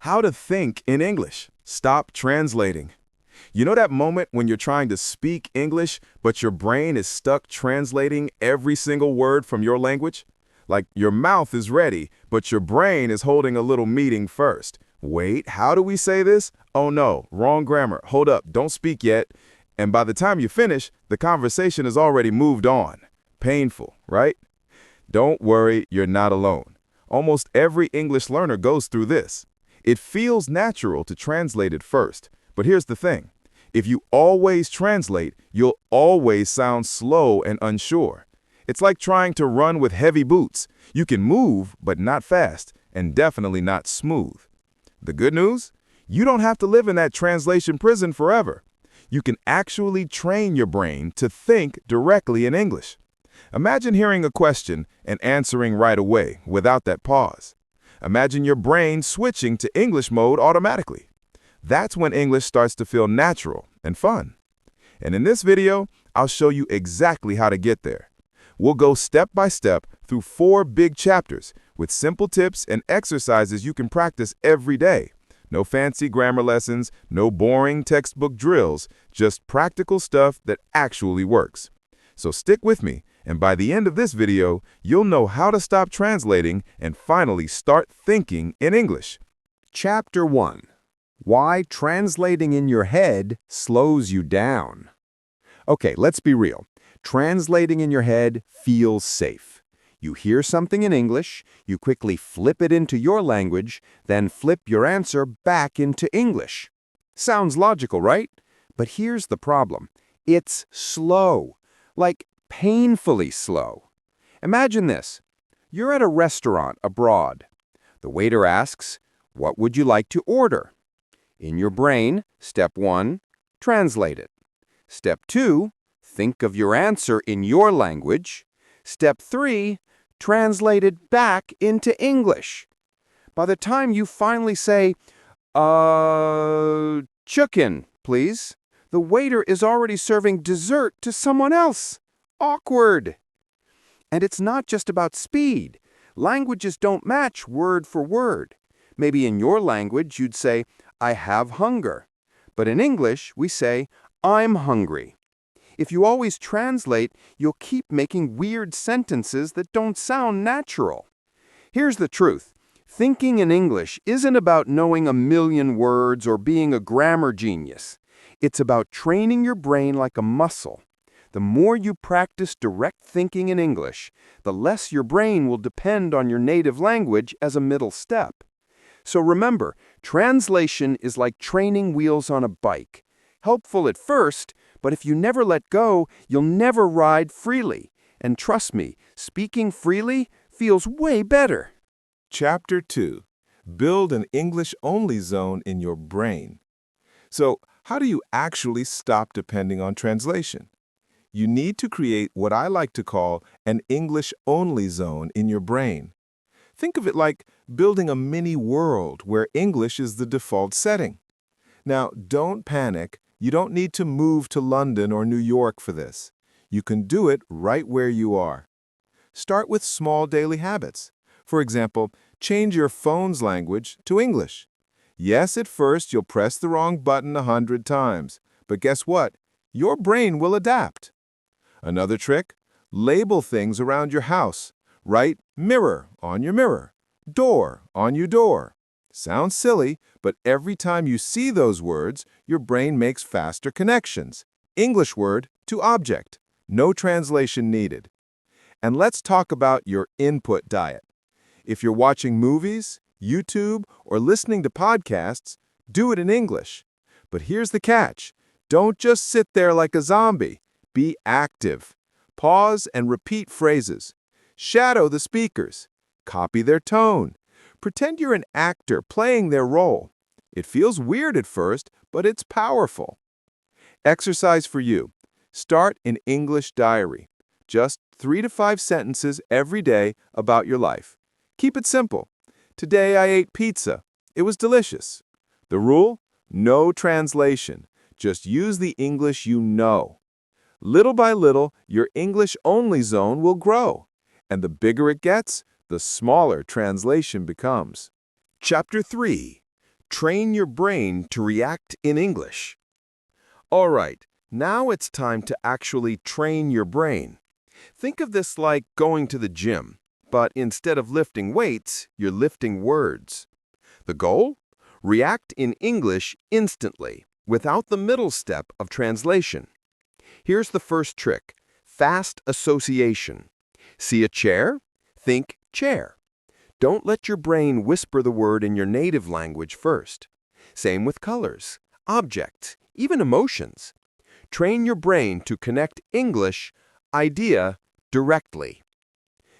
How to think in English. Stop translating. You know that moment when you're trying to speak English, but your brain is stuck translating every single word from your language? Like your mouth is ready, but your brain is holding a little meeting first. Wait, how do we say this? Oh no, wrong grammar. Hold up, don't speak yet. And by the time you finish, the conversation has already moved on. Painful, right? Don't worry, you're not alone. Almost every English learner goes through this. It feels natural to translate it first, but here's the thing. If you always translate, you'll always sound slow and unsure. It's like trying to run with heavy boots. You can move, but not fast, and definitely not smooth. The good news? You don't have to live in that translation prison forever. You can actually train your brain to think directly in English. Imagine hearing a question and answering right away without that pause. Imagine your brain switching to English mode automatically. That's when English starts to feel natural and fun. And in this video, I'll show you exactly how to get there. We'll go step by step through 4 big chapters with simple tips and exercises you can practice every day. No fancy grammar lessons, no boring textbook drills, just practical stuff that actually works. So stick with me, and by the end of this video, you'll know how to stop translating and finally start thinking in English. Chapter 1. Why translating in your head slows you down. Okay, let's be real. Translating in your head feels safe. You hear something in English, you quickly flip it into your language, then flip your answer back into English. Sounds logical, right? But here's the problem. It's slow. Like painfully slow. Imagine this. You're at a restaurant abroad. The waiter asks, "What would you like to order?" In your brain, step 1, translate it. Step 2, think of your answer in your language. Step 3, translate it back into English. By the time you finally say, chicken, please, the waiter is already serving dessert to someone else. Awkward. And it's not just about speed. Languages don't match word for word. Maybe in your language you'd say, "I have hunger." But in English, we say, "I'm hungry." If you always translate, you'll keep making weird sentences that don't sound natural. Here's the truth. Thinking in English isn't about knowing a million words or being a grammar genius. It's about training your brain like a muscle. The more you practice direct thinking in English, the less your brain will depend on your native language as a middle step. So remember, translation is like training wheels on a bike. Helpful at first, but if you never let go, you'll never ride freely. And trust me, speaking freely feels way better. Chapter 2. Build an English-only zone in your brain. So, how do you actually stop depending on translation? You need to create what I like to call an English-only zone in your brain. Think of it like building a mini world where English is the default setting. Now, don't panic. You don't need to move to London or New York for this. You can do it right where you are. Start with small daily habits. For example, change your phone's language to English. Yes, at first you'll press the wrong button 100 times, but guess what? Your brain will adapt. Another trick, label things around your house. Write mirror on your mirror, door on your door. Sounds silly, but every time you see those words, your brain makes faster connections. English word to object. No translation needed. And let's talk about your input diet. If you're watching movies, YouTube, or listening to podcasts, do it in English. But here's the catch. Don't just sit there like a zombie. Be active. Pause and repeat phrases. Shadow the speakers. Copy their tone. Pretend you're an actor playing their role. It feels weird at first, but it's powerful. Exercise for you. Start an English diary. Just 3 to 5 sentences every day about your life. Keep it simple. Today I ate pizza. It was delicious. The rule? No translation. Just use the English you know. Little by little, your English-only zone will grow. And the bigger it gets, the smaller translation becomes. Chapter 3. Train your brain to react in English. All right, now it's time to actually train your brain. Think of this like going to the gym, but instead of lifting weights, you're lifting words. The goal? React in English instantly, without the middle step of translation. Here's the first trick: fast association. See a chair? Think chair. Don't let your brain whisper the word in your native language first. Same with colors, objects, even emotions. Train your brain to connect English, idea, directly.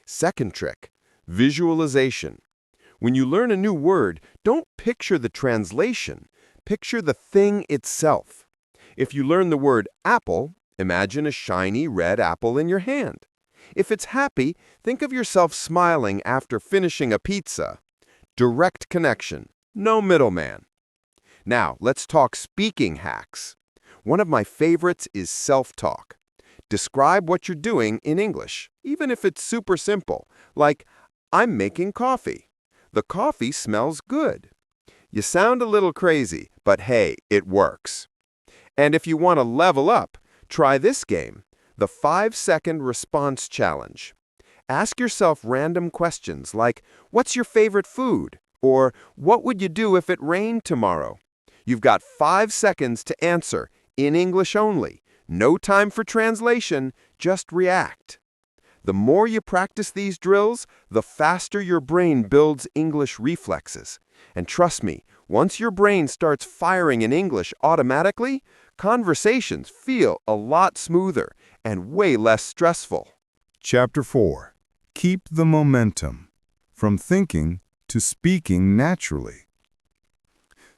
Second trick, visualization. When you learn a new word, don't picture the translation. Picture the thing itself. If you learn the word apple, imagine a shiny red apple in your hand. If it's happy, think of yourself smiling after finishing a pizza. Direct connection, no middleman. Now, let's talk speaking hacks. One of my favorites is self-talk. Describe what you're doing in English, even if it's super simple, like, I'm making coffee. The coffee smells good. You sound a little crazy, but hey, it works. And if you want to level up, try this game, the 5-second response challenge. Ask yourself random questions like, what's your favorite food? Or, what would you do if it rained tomorrow? You've got 5 seconds to answer, in English only. No time for translation, just react. The more you practice these drills, the faster your brain builds English reflexes. And trust me, once your brain starts firing in English automatically, conversations feel a lot smoother and way less stressful. Chapter 4. Keep the momentum. From thinking to speaking naturally.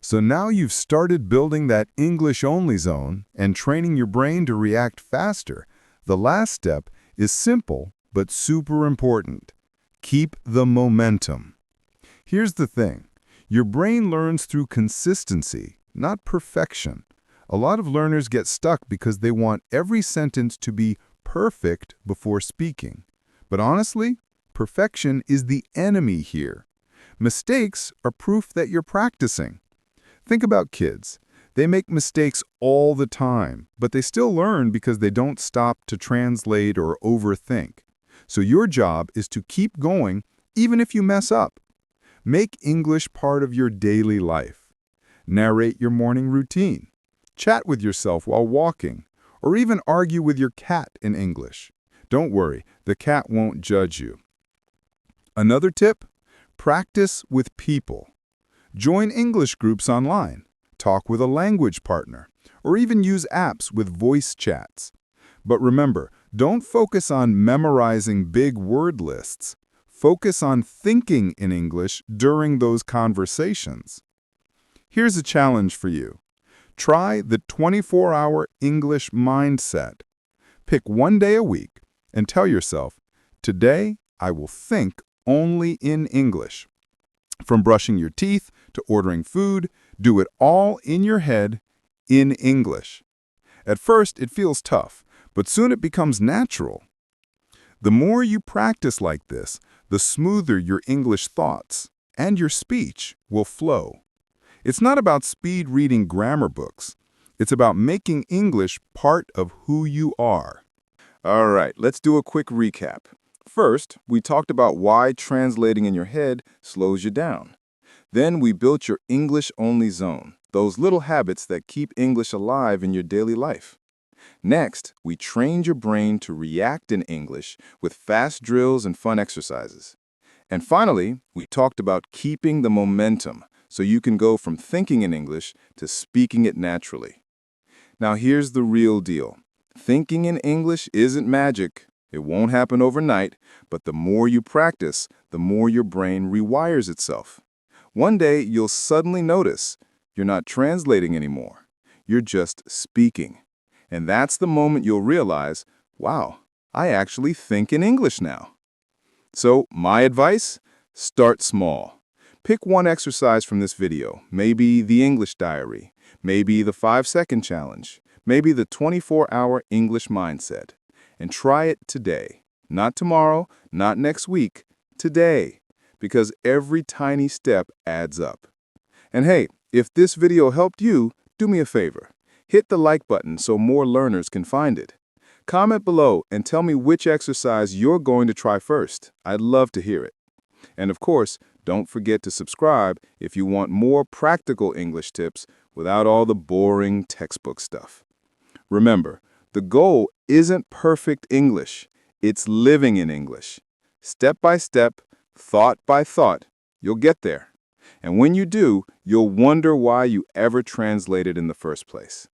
So now you've started building that English-only zone and training your brain to react faster. The last step is simple but super important. Keep the momentum. Here's the thing. Your brain learns through consistency, not perfection. A lot of learners get stuck because they want every sentence to be perfect before speaking. But honestly, perfection is the enemy here. Mistakes are proof that you're practicing. Think about kids. They make mistakes all the time, but they still learn because they don't stop to translate or overthink. So your job is to keep going even if you mess up. Make English part of your daily life. Narrate your morning routine. Chat with yourself while walking, or even argue with your cat in English. Don't worry, the cat won't judge you. Another tip? Practice with people. Join English groups online, talk with a language partner, or even use apps with voice chats. But remember, don't focus on memorizing big word lists. Focus on thinking in English during those conversations. Here's a challenge for you. Try the 24-hour English mindset. Pick one day a week and tell yourself, today I will think only in English. From brushing your teeth to ordering food, do it all in your head in English. At first, it feels tough, but soon it becomes natural. The more you practice like this, the smoother your English thoughts and your speech will flow. It's not about speed reading grammar books. It's about making English part of who you are. All right, let's do a quick recap. First, we talked about why translating in your head slows you down. Then we built your English-only zone, those little habits that keep English alive in your daily life. Next, we trained your brain to react in English with fast drills and fun exercises. And finally, we talked about keeping the momentum so you can go from thinking in English to speaking it naturally. Now here's the real deal. Thinking in English isn't magic. It won't happen overnight, but the more you practice, the more your brain rewires itself. One day, you'll suddenly notice you're not translating anymore. You're just speaking. And that's the moment you'll realize, wow, I actually think in English now. So, my advice? Start small. Pick one exercise from this video, maybe the English diary, maybe the 5-second challenge, maybe the 24-hour English mindset, and try it today. Not tomorrow, not next week, today, because every tiny step adds up. And hey, If this video helped you, do me a favor. Hit the like button so more learners can find it. Comment below and tell me which exercise you're going to try first. I'd love to hear it. And of course, don't forget to subscribe if you want more practical English tips without all the boring textbook stuff. Remember, the goal isn't perfect English. It's living in English. Step by step, thought by thought, you'll get there. And when you do, you'll wonder why you ever translated in the first place.